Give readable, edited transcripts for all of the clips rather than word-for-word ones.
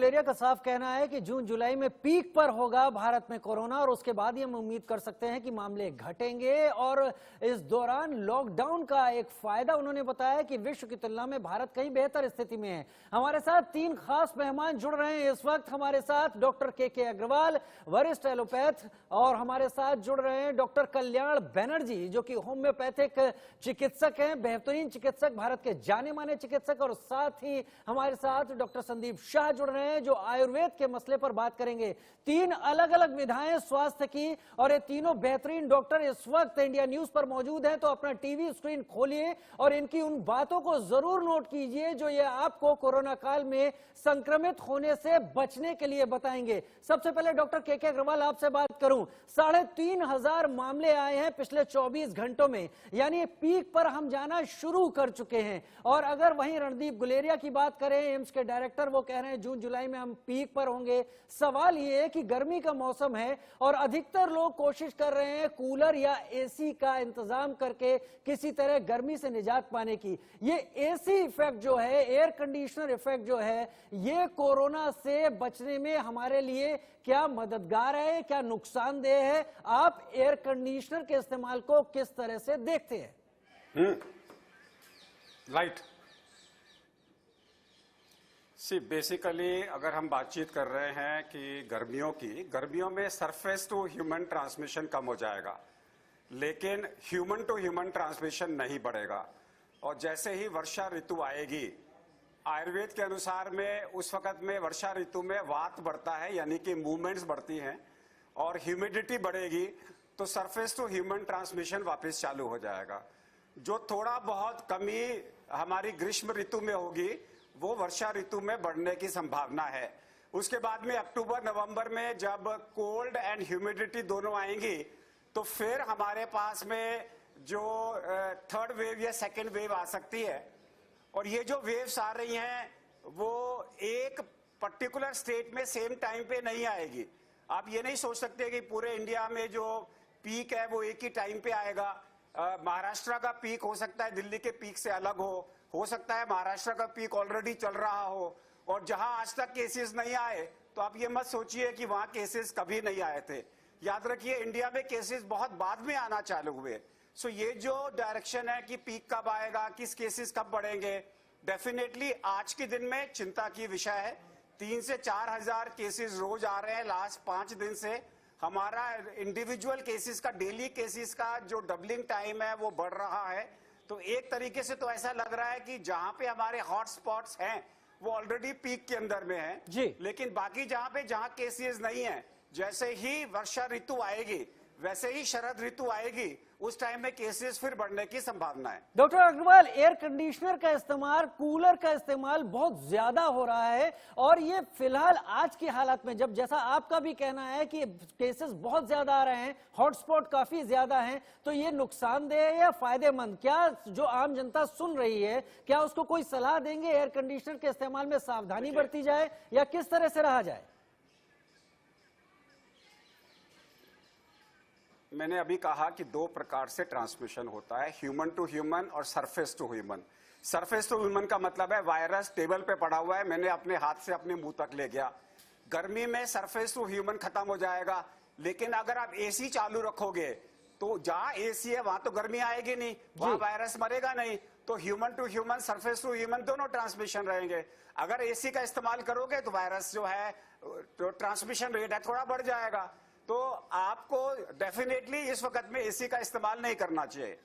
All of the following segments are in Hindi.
गुलेरिया का साफ कहना है कि जून जुलाई में पीक पर होगा भारत में कोरोना और उसके बाद ही हम उम्मीद कर सकते हैं कि मामले घटेंगे। और इस दौरान लॉकडाउन का एक फायदा उन्होंने बताया कि विश्व की तुलना में भारत कहीं बेहतर स्थिति में है। हमारे साथ तीन खास मेहमान जुड़ रहे हैं इस वक्त। हमारे साथ डॉक्टर के अग्रवाल, वरिष्ठ एलोपैथ, और हमारे साथ जुड़ रहे हैं डॉक्टर कल्याण बनर्जी जो कि होम्योपैथिक चिकित्सक हैं, बेहतरीन चिकित्सक, भारत के जाने माने चिकित्सक। और साथ ही हमारे साथ डॉक्टर संदीप शाह जुड़ रहे हैं जो आयुर्वेद के मसले पर बात करेंगे। तीन अलग अलग विधाएं स्वास्थ्य की, और ये तीनों बेहतरीन डॉक्टर इस वक्त इंडिया न्यूज पर मौजूद हैं। तो अपना टीवी स्क्रीन खोलिए और इनकी उन बातों को जरूर नोट कीजिए जो ये आपको कोरोना काल में संक्रमित होने से बचने के लिए बताएंगे। सबसे पहले डॉक्टर के अग्रवाल आपसे बात करूं, 3,500 मामले आए हैं पिछले 24 घंटों में, यानी पीक पर हम जाना शुरू कर चुके हैं। और अगर वहीं रणदीप गुलेरिया की बात करें, एम्स के डायरेक्टर, वो कह रहे हैं जून जुलाई में हम पीक पर होंगे। सवाल ये है कि गर्मी का मौसम है और अधिकतर लोग कोशिश कर रहे हैं कूलर या एसी का इंतजाम करके किसी तरह गर्मी से निजात पाने की। ये एसी इफेक्ट जो है, एयर कंडीशनर इफेक्ट जो है, ये कोरोना से बचने में हमारे लिए क्या मददगार है, क्या नुकसानदेह है? आप एयर कंडीशनर के इस्तेमाल को किस तरह से देखते हैं? राइट। बेसिकली अगर हम बातचीत कर रहे हैं कि गर्मियों में सरफेस टू ह्यूमन ट्रांसमिशन कम हो जाएगा, लेकिन ह्यूमन टू ह्यूमन ट्रांसमिशन नहीं बढ़ेगा। और जैसे ही वर्षा ऋतु आएगी, आयुर्वेद के अनुसार में उस वक्त में वर्षा ऋतु में वात बढ़ता है, यानी कि मूवमेंट्स बढ़ती हैं, और ह्यूमिडिटी बढ़ेगी, तो सरफेस टू ह्यूमन ट्रांसमिशन वापस चालू हो जाएगा। जो थोड़ा बहुत कमी हमारी ग्रीष्म ऋतु में होगी वो वर्षा ऋतु में बढ़ने की संभावना है। उसके बाद में अक्टूबर नवंबर में जब कोल्ड एंड ह्यूमिडिटी दोनों आएंगी, तो फिर हमारे पास में जो थर्ड वेव या सेकेंड वेव आ सकती है। और ये जो वेव्स आ रही हैं वो एक पर्टिकुलर स्टेट में सेम टाइम पे नहीं आएगी। आप ये नहीं सोच सकते कि पूरे इंडिया में जो पीक है वो एक ही टाइम पे आएगा। महाराष्ट्र का पीक हो सकता है दिल्ली के पीक से अलग हो सकता है महाराष्ट्र का पीक ऑलरेडी चल रहा हो, और जहां आज तक केसेस नहीं आए तो आप ये मत सोचिए कि वहां केसेस कभी नहीं आए थे। याद रखिए इंडिया में केसेस बहुत बाद में आना चालू हुए। सो ये जो डायरेक्शन है कि पीक कब आएगा, किस केसेस कब बढ़ेंगे, डेफिनेटली आज के दिन में चिंता की विषय है। 3 से 4,000 केसेस रोज आ रहे हैं लास्ट 5 दिन से। हमारा इंडिविजुअल केसेस का, डेली केसेस का जो डबलिंग टाइम है वो बढ़ रहा है। तो एक तरीके से तो ऐसा लग रहा है कि जहां पे हमारे हॉट स्पॉट्स हैं वो ऑलरेडी पीक के अंदर में है जी। लेकिन बाकी जहां केसेस नहीं है, जैसे ही वर्षा ऋतु आएगी वैसे ही शरद ऋतु आएगी, उस टाइम में केसेस फिर बढ़ने की संभावना है। डॉक्टर अग्रवाल, एयर कंडीशनर का इस्तेमाल, कूलर का इस्तेमाल बहुत ज्यादा हो रहा है, और ये फिलहाल आज की हालत में, जब जैसा आपका भी कहना है कि केसेस बहुत ज्यादा आ रहे हैं, हॉटस्पॉट काफी ज्यादा हैं, तो ये नुकसानदेह है या फायदेमंद? क्या जो आम जनता सुन रही है, क्या उसको कोई सलाह देंगे एयर कंडीशनर के इस्तेमाल में सावधानी बरती जाए या किस तरह से रहा जाए? मैंने अभी कहा कि 2 प्रकार से ट्रांसमिशन होता है, ह्यूमन टू ह्यूमन और surface to human. Surface to human का मतलब है वायरस टेबल पे पड़ा हुआ है, मैंने अपने हाथ से अपने मुंह तक ले गया। गर्मी में सरफेस टू ह्यूमन खत्म हो जाएगा, लेकिन अगर आप एसी चालू रखोगे तो जहां एसी है वहां तो गर्मी आएगी नहीं, वहां वायरस मरेगा नहीं, तो human to human, surface to human दोनों ट्रांसमिशन रहेंगे। अगर एसी का इस्तेमाल करोगे तो वायरस जो है तो ट्रांसमिशन रेट है थोड़ा बढ़ जाएगा। तो आपको डेफिनेटली इस वक्त में एसी का इस्तेमाल नहीं करना चाहिए।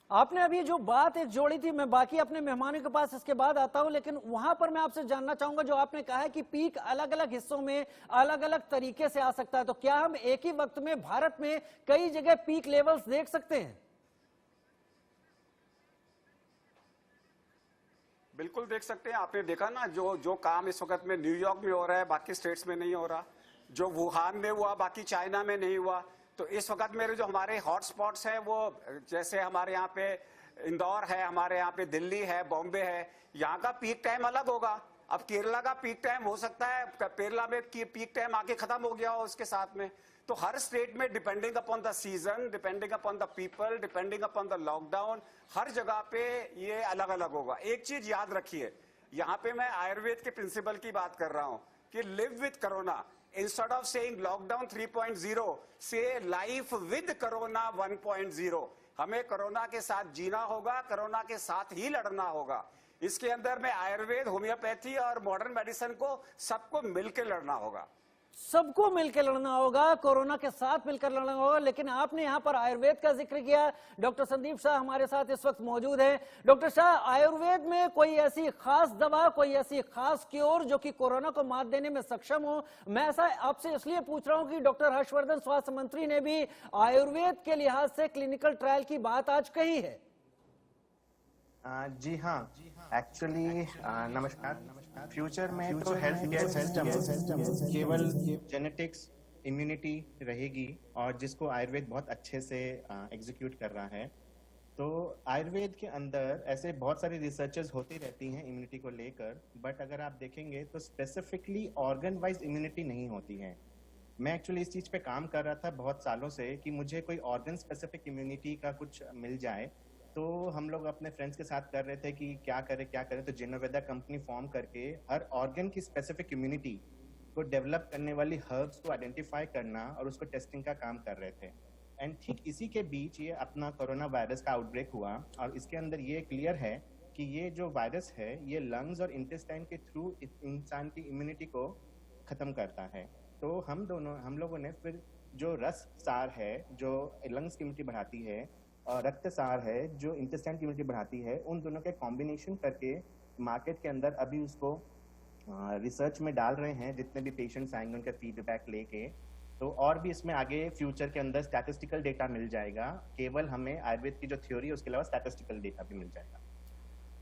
आपने अभी जो बात एक जोड़ी थी, मैं बाकी अपने मेहमानों के पास इसके बाद आता हूं, लेकिन वहां पर मैं आपसे जानना चाहूंगा, जो आपने कहा है कि पीक अलग अलग हिस्सों में अलग अलग तरीके से आ सकता है, तो क्या हम एक ही वक्त में भारत में कई जगह पीक लेवल्स देख सकते हैं? बिल्कुल देख सकते हैं। आपने देखा ना जो काम इस वक्त में न्यूयॉर्क में हो रहा है बाकी स्टेट्स में नहीं हो रहा, जो वुहान में हुआ बाकी चाइना में नहीं हुआ। तो इस वक्त मेरे जो हमारे हॉट स्पॉट्स हैं वो जैसे हमारे यहाँ पे इंदौर है, हमारे यहाँ पे दिल्ली है, बॉम्बे है, यहाँ का पीक टाइम अलग होगा। अब केरला का पीक टाइम हो सकता है केरला में पीक टाइम आके खत्म हो गया हो उसके साथ में। तो हर स्टेट में depending upon the season, depending upon the people, depending upon the lockdown, हर जगह पे ये अलग अलग होगा। एक चीज याद रखिए, यहाँ पे मैं आयुर्वेद के प्रिंसिपल की बात कर रहा हूँ कि live with corona, instead of saying lockdown 3.0 से लाइफ विद कोरोना 1.0। हमें कोरोना के साथ जीना होगा, कोरोना के साथ ही लड़ना होगा। इसके अंदर में आयुर्वेद, होम्योपैथी और मॉडर्न मेडिसिन को सबको मिलकर लड़ना होगा। सबको मिलकर लड़ना होगा, कोरोना के साथ मिलकर लड़ना होगा। लेकिन आपने यहां पर आयुर्वेद का जिक्र किया। डॉक्टर संदीप शाह हमारे साथ इस वक्त मौजूद हैं। डॉक्टर शाह, आयुर्वेद में कोई ऐसी खास दवा, कोई ऐसी खास क्योर जो कि कोरोना को मात देने में सक्षम हो? मैं ऐसा आपसे इसलिए पूछ रहा हूं कि डॉक्टर हर्षवर्धन स्वास्थ्य मंत्री ने भी आयुर्वेद के लिहाज से क्लिनिकल ट्रायल की बात आज कही है। जी हाँ, एक्चुअली नमस्कार। फ्यूचर में तो हेल्थ केयर सिस्टम केवल जेनेटिक्स, इम्यूनिटी रहेगी और जिसको आयुर्वेद बहुत अच्छे से एग्जीक्यूट कर रहा है। तो आयुर्वेद के अंदर ऐसे बहुत सारी रिसर्चेस होती रहती हैं इम्यूनिटी को लेकर, बट अगर आप देखेंगे तो स्पेसिफिकली ऑर्गन वाइज इम्यूनिटी नहीं होती है। मैं एक्चुअली इस चीज़ पे काम कर रहा था बहुत सालों से कि मुझे कोई ऑर्गन स्पेसिफिक इम्यूनिटी का कुछ मिल जाए। तो हम लोग अपने फ्रेंड्स के साथ कर रहे थे कि क्या करें। तो जिनोवेदा कंपनी फॉर्म करके हर ऑर्गन की स्पेसिफिक इम्यूनिटी को डेवलप करने वाली हर्ब्स को आइडेंटिफाई करना और उसको टेस्टिंग का काम कर रहे थे। एंड ठीक इसी के बीच ये अपना कोरोना वायरस का आउटब्रेक हुआ और इसके अंदर ये क्लियर है कि ये जो वायरस है ये लंग्स और इंटेस्टाइन के थ्रू इंसान की इम्यूनिटी को ख़त्म करता है। तो हम लोगों ने फिर जो रस सार है जो लंग्स की इम्यूनिटी बढ़ाती है और रक्त सार है जो इंटेस्टाइन की इम्यूनिटी बढ़ाती है, उन दोनों के कॉम्बिनेशन करके मार्केट के अंदर अभी उसको रिसर्च में डाल रहे हैं। जितने भी पेशेंट्स आएंगे उनका फीडबैक लेके, तो और भी इसमें आगे फ्यूचर के अंदर स्टैटिस्टिकल डेटा मिल जाएगा। केवल हमें आयुर्वेद की जो थ्योरी है उसके अलावा स्टैटिस्टिकल डेटा भी मिल जाएगा।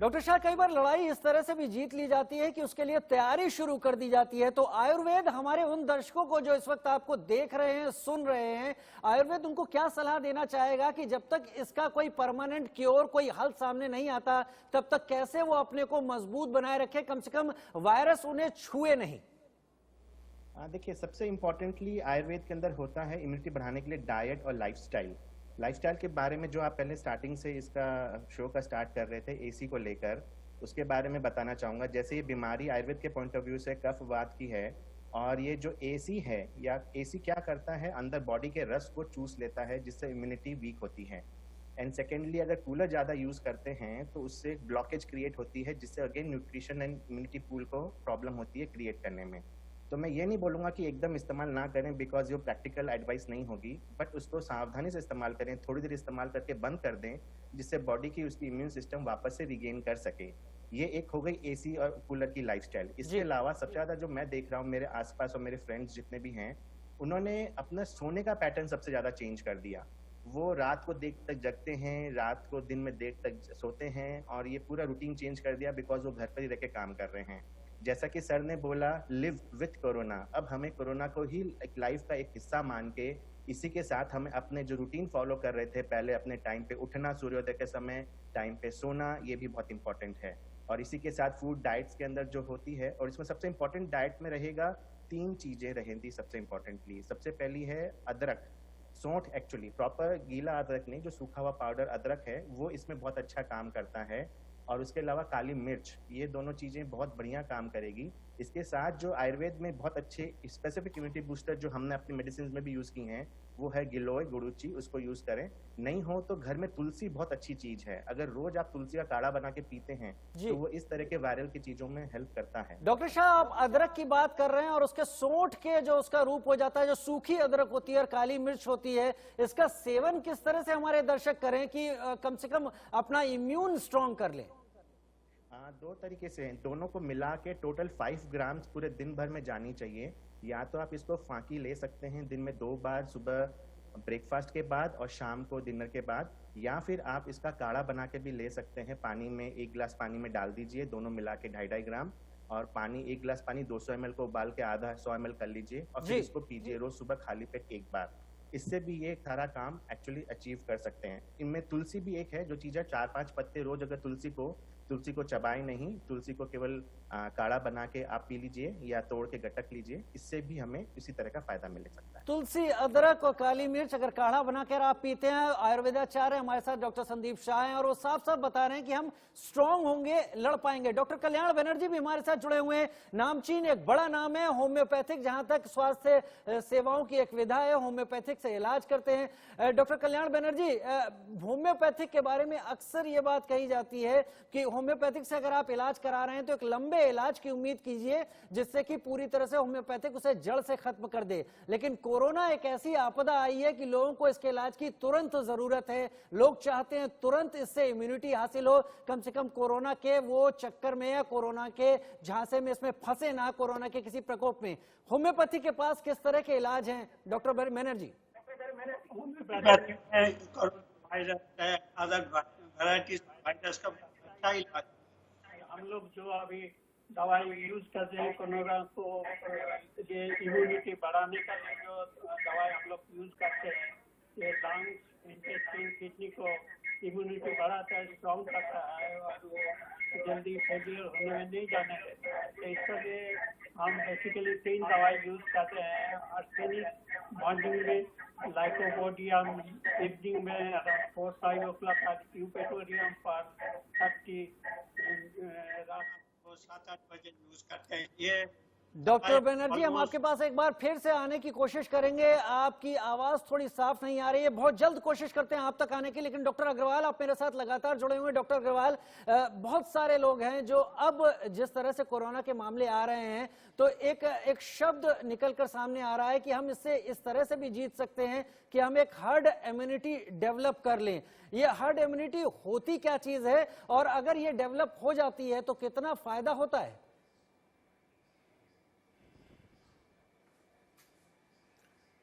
डॉक्टर शाह, कई बार लड़ाई इस तरह से भी जीत ली जाती है कि उसके लिए तैयारी शुरू कर दी जाती है। तो आयुर्वेद हमारे उन दर्शकों को जो इस वक्त आपको देख रहे हैं, सुन रहे हैं, आयुर्वेद उनको क्या सलाह देना चाहेगा कि जब तक इसका कोई परमानेंट क्योर, कोई हल सामने नहीं आता, तब तक कैसे वो अपने को मजबूत बनाए रखे, कम से कम वायरस उन्हें छुए नहीं? देखिए, सबसे इम्पोर्टेंटली आयुर्वेद के अंदर होता है इम्यूनिटी बढ़ाने के लिए डाइट और लाइफस्टाइल के बारे में जो आप पहले स्टार्टिंग से इसका शो का स्टार्ट कर रहे थे एसी को लेकर, उसके बारे में बताना चाहूँगा। जैसे ये बीमारी आयुर्वेद के पॉइंट ऑफ व्यू से कफ वात की है और ये जो एसी है या एसी क्या करता है, अंदर बॉडी के रस को चूस लेता है जिससे इम्यूनिटी वीक होती है। एंड सेकेंडली, अगर कूलर ज़्यादा यूज़ करते हैं तो उससे ब्लॉकेज क्रिएट होती है जिससे again nutrition and immunity pool को प्रॉब्लम होती है क्रिएट करने में। तो मैं ये नहीं बोलूँगा कि एकदम इस्तेमाल ना करें बिकॉज ये प्रैक्टिकल एडवाइस नहीं होगी, बट उसको सावधानी से इस्तेमाल करें, थोड़ी देर इस्तेमाल करके बंद कर दें जिससे बॉडी की उसकी इम्यून सिस्टम वापस से रिगेन कर सके। ये एक हो गई एसी और कूलर की लाइफस्टाइल। इसके अलावा सबसे ज़्यादा जो मैं देख रहा हूँ मेरे आसपास और मेरे फ्रेंड्स जितने भी हैं, उन्होंने अपना सोने का पैटर्न सबसे ज़्यादा चेंज कर दिया। वो रात को देर तक जगते हैं, रात को दिन में देर तक सोते हैं और ये पूरा रूटीन चेंज कर दिया बिकॉज वो घर पर ही रह के काम कर रहे हैं। जैसा कि सर ने बोला, लिव विथ कोरोना। अब हमें कोरोना को ही एक लाइफ का एक हिस्सा मान के इसी के साथ हमें अपने जो रूटीन फॉलो कर रहे थे पहले, अपने टाइम पे उठना, सूर्योदय के समय टाइम पे सोना, ये भी बहुत इंपॉर्टेंट है। और इसी के साथ फूड डाइट्स के अंदर जो होती है, और इसमें सबसे इंपॉर्टेंट डाइट में रहेगा 3 चीजें रहेंगी सबसे इंपॉर्टेंटली। सबसे पहली है अदरक, सौंठ, एक्चुअली प्रॉपर गीला अदरक नहीं, जो सूखा हुआ पाउडर अदरक है वो इसमें बहुत अच्छा काम करता है। और उसके अलावा काली मिर्च, ये दोनों चीज़ें बहुत बढ़िया काम करेगी। इसके साथ जो आयुर्वेद में बहुत अच्छे स्पेसिफिक इम्यूनिटी बूस्टर जो हमने अपनी मेडिसिन में भी यूज़ की हैं वो है गिलोय, गुड़ूची, उसको यूज़ करें। नहीं हो तो घर में तुलसी बहुत अच्छी चीज़ है, अगर रोज आप तुलसी का काढ़ा बना के पीते हैं तो वो इस तरह के वायरल की चीज़ों में हेल्प करता है। डॉक्टर शाह, आप अदरक की बात कर रहे हैं और उसके सौंठ के जो उसका रूप हो जाता है, जो सूखी अदरक होती है और काली मिर्च होती है, इसका सेवन किस तरह से हमारे दर्शक करें कि कम से कम अपना इम्यून स्ट्रॉन्ग कर लें? 2 तरीके से, दोनों को मिला के टोटल 5 ग्राम्स पूरे दिन भर में जानी चाहिए। या तो आप इसको फांकी ले सकते हैं दिन में 2 बार, सुबह ब्रेकफास्ट के बाद और शाम को डिनर के बाद, या फिर आप इसका काढ़ा बना के भी ले सकते हैं। पानी में 1 गिलास पानी में डाल दीजिए, दोनों मिला के 2.5 ग्राम, और पानी 1 गिलास पानी 200 ml को उबाल के आधा 100 ml कर लीजिए और फिर इसको पीजिए रोज सुबह खाली पेट 1 बार। इससे भी ये सारा काम एक्चुअली अचीव कर सकते हैं। इनमें तुलसी भी एक है जो चीज़ है, 4-5 पत्ते रोज अगर तुलसी को तुलसी को चबाएं नहीं, तुलसी को केवल काढ़ा बना के आप पी लीजिए या तोड़ के गटक लीजिए, इससे भी हमें इसी तरह का फायदा मिल सकता है। तुलसी, अदरक और काली मिर्च अगर काढ़ा बनाकर आप पीते हैं, आयुर्वेदाचार्य हमारे साथ डॉक्टर संदीप शाह हैं और वो साफ साफ बता रहे हैं कि हम स्ट्रांग होंगे, लड़ पाएंगे। डॉक्टर कल्याण बनर्जी भी हमारे साथ जुड़े हुए हैं। नामचीन एक बड़ा नाम है होम्योपैथिक, जहां तक स्वास्थ्य सेवाओं की एक विधा है, होम्योपैथिक से इलाज करते हैं। डॉक्टर कल्याण बनर्जी, होम्योपैथिक के बारे में अक्सर ये बात कही जाती है कि होम्योपैथिक से अगर आप इलाज करा रहे हैं तो एक लंबे इलाज की उम्मीद कीजिए जिससे कि पूरी तरह से होम्योपैथिक उसे जड़ से खत्म कर दे। लेकिन कोरोना एक ऐसी आपदा आई है कि लोगों को इसके इलाज की तुरंत जरूरत है। लोग चाहते हैं तुरंत इससे इम्यूनिटी हासिल हो, कम से कम कोरोना के वो चक्कर में या कोरोना के झांसे में इसमें फंसे ना, कोरोना के किसी प्रकोप में। होम्योपैथी के पास किस तरह के इलाज हैं डॉक्टर बनर्जी? वायरस है, अदर वैरायटीज वायरस का अच्छा इलाज। हम लोग जो अभी दवाई यूज करते हैं कोरोना को ये इम्यूनिटी बढ़ाने का जो दवाई हम लोग यूज करते हैं, ये लंग्स, इंटेस्टाइन, किडनी को इम्यूनिटी बढ़ाता है, स्ट्रॉन्ग करता है और वो जल्दी फेलियर होने में नहीं जाने देता है। तो इसके लिए हम बेसिकली 3 दवाई यूज करते हैं। आर्सेनिक मॉर्निंग में, लाइकोपोडियम इवनिंग में अराउंड 4-5 o'clock, और यूपेटोरियम पर 30 रात को 7-8 बजे यूज करते हैं। ये डॉक्टर बनर्जी, हम आपके पास एक बार फिर से आने की कोशिश करेंगे। आपकी आवाज थोड़ी साफ नहीं आ रही है, बहुत जल्द कोशिश करते हैं आप तक आने की। लेकिन डॉक्टर अग्रवाल, आप मेरे साथ लगातार जुड़े हुए हैं। डॉक्टर अग्रवाल, बहुत सारे लोग हैं जो अब जिस तरह से कोरोना के मामले आ रहे हैं तो एक शब्द निकलकर सामने आ रहा है कि हम इससे इस तरह से भी जीत सकते हैं कि हम एक हर्ड इम्यूनिटी डेवलप कर लें। ये हर्ड इम्यूनिटी होती क्या चीज है और अगर ये डेवलप हो जाती है तो कितना फायदा होता है?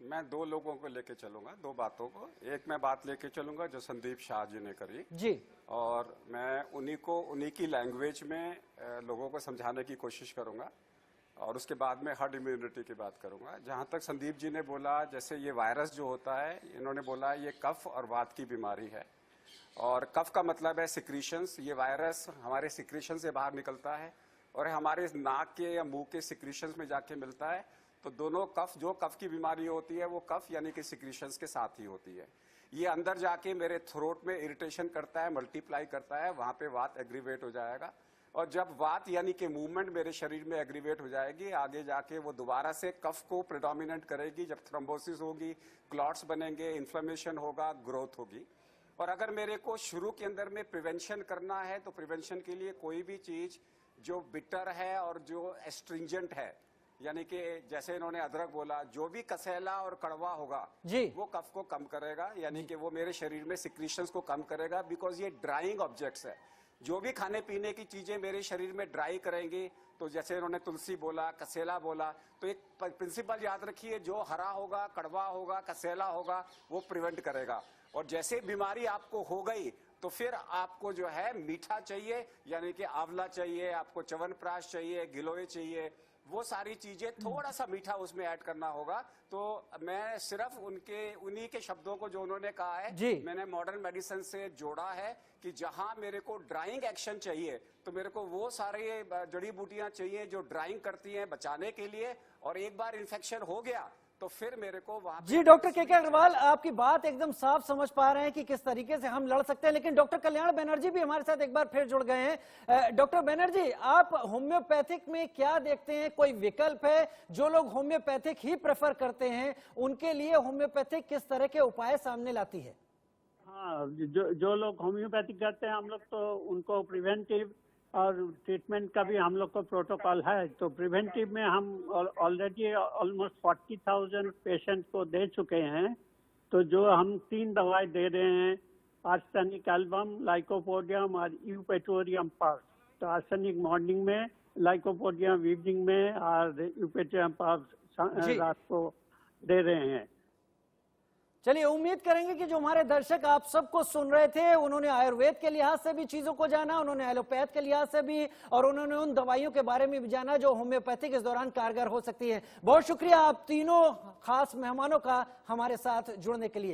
मैं 2 लोगों को लेके चलूंगा, 2 बातों को। एक मैं बात लेके चलूंगा जो संदीप शाह जी ने करी जी, और मैं उन्हीं की लैंग्वेज में लोगों को समझाने की कोशिश करूंगा और उसके बाद में हर्ड इम्यूनिटी की बात करूंगा। जहां तक संदीप जी ने बोला, जैसे ये वायरस जो होता है, इन्होंने बोला ये कफ और वात की बीमारी है और कफ का मतलब है सिक्रीशंस। ये वायरस हमारे सिक्रीशन से बाहर निकलता है और हमारे नाक के या मुंह के सिक्रीशंस में जाके मिलता है। तो दोनों कफ, जो कफ की बीमारी होती है वो कफ यानी कि सिक्रीशंस के साथ ही होती है। ये अंदर जाके मेरे थ्रोट में इरिटेशन करता है, मल्टीप्लाई करता है, वहां पे वात एग्रीवेट हो जाएगा और जब वात यानी कि मूवमेंट मेरे शरीर में एग्रीवेट हो जाएगी, आगे जाके वो दोबारा से कफ को प्रेडोमिनेंट करेगी। जब थ्रोम्बोसिस होगी, क्लॉट्स बनेंगे, इन्फ्लेमेशन होगा, ग्रोथ होगी। और अगर मेरे को शुरू के अंदर में प्रिवेंशन करना है तो प्रिवेंशन के लिए कोई भी चीज जो बिटर है और जो एस्ट्रिंजेंट है, यानी कि जैसे इन्होंने अदरक बोला, जो भी कसेला और कड़वा होगा जी, वो कफ को कम करेगा, यानी कि वो मेरे शरीर में सिक्रीशंस को कम करेगा। बिकॉज ये ड्राइंग ऑब्जेक्ट्स है, जो भी खाने पीने की चीजें मेरे शरीर में ड्राई करेंगी। तो जैसे इन्होंने तुलसी बोला, कसेला बोला, तो एक प्रिंसिपल याद रखिए, जो हरा होगा, कड़वा होगा, कसेला होगा, वो प्रिवेंट करेगा। और जैसे बीमारी आपको हो गई तो फिर आपको जो है मीठा चाहिए, यानी कि आंवला चाहिए, आपको च्यवनप्राश चाहिए, गिलोय चाहिए, वो सारी चीजें थोड़ा सा मीठा उसमें ऐड करना होगा। तो मैं सिर्फ उन्हीं के शब्दों को जो उन्होंने कहा है मैंने मॉडर्न मेडिसिन से जोड़ा है कि जहां मेरे को ड्राइंग एक्शन चाहिए तो मेरे को वो सारे जड़ी बूटियां चाहिए जो ड्राइंग करती हैं बचाने के लिए। और एक बार इन्फेक्शन हो गया तो फिर मेरे को वहां जी। डॉक्टर के अग्रवाल, आपकी बात एकदम साफ समझ पा रहे हैं कि किस तरीके से हम लड़ सकते हैं। लेकिन डॉक्टर कल्याण बनर्जी भी हमारे साथ एक बार फिर जुड़ गए हैं। डॉक्टर बनर्जी, आप होम्योपैथिक में क्या देखते हैं? कोई विकल्प है? जो लोग होम्योपैथिक ही प्रेफर करते हैं उनके लिए होम्योपैथिक किस तरह के उपाय सामने लाती है? हाँ, जो लोग होम्योपैथिक करते हैं हम लोग तो उनको प्रिवेंटिव और ट्रीटमेंट का भी हम लोग को प्रोटोकॉल है। तो प्रिवेंटिव में हम ऑलरेडी ऑलमोस्ट 40,000 पेशेंट को दे चुके हैं। तो जो हम 3 दवाई दे रहे हैं, आर्सेनिक एल्बम, लाइकोपोडियम और यूपेटोरियम पर्स। तो आर्सेनिक मॉर्निंग में, लाइकोपोडियम इवनिंग में और यूपेटोरियम पर्स रात को दे रहे हैं। चलिए, उम्मीद करेंगे कि जो हमारे दर्शक आप सबको सुन रहे थे उन्होंने आयुर्वेद के लिहाज से भी चीजों को जाना, उन्होंने एलोपैथ के लिहाज से भी, और उन्होंने उन दवाइयों के बारे में भी जाना जो होम्योपैथिक इस दौरान कारगर हो सकती है। बहुत शुक्रिया आप तीनों खास मेहमानों का हमारे साथ जुड़ने के लिए।